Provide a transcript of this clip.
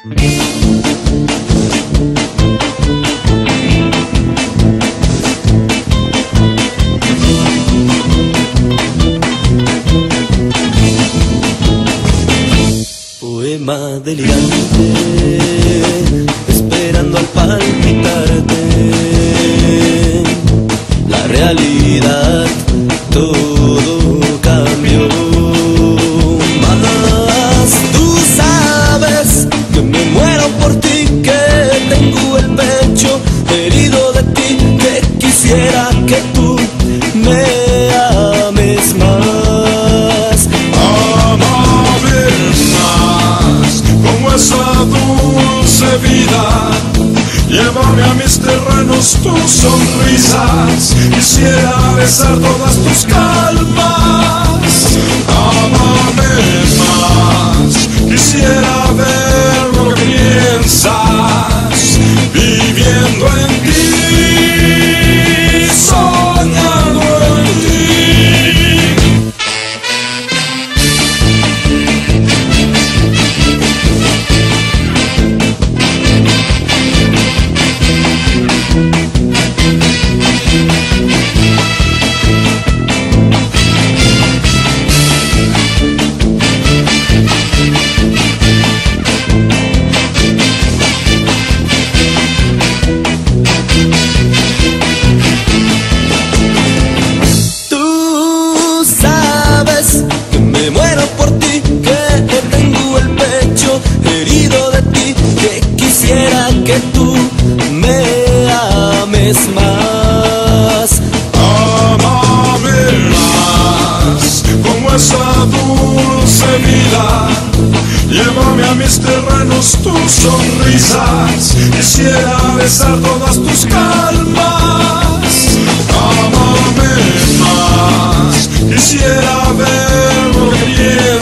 Poema delirante, esperando al palpitarte. La realidad, todo cambió. Más tú sabes que me muero por ti, que tengo el pecho herido de ti, que quisiera que tú me ames más. Amame más, como esa dulce vida. Llévame a mis terrenos tus sonrisas, quisiera besar todas tus calmas. Amame más, quisiera ver lo que piensas, viviendo en ti, soñando en ti. Que tú me ames más. Amame más, como esa dulce vida. Llévame a mis terrenos tus sonrisas, quisiera besar todas tus calmas. Amame más, quisiera ver lo que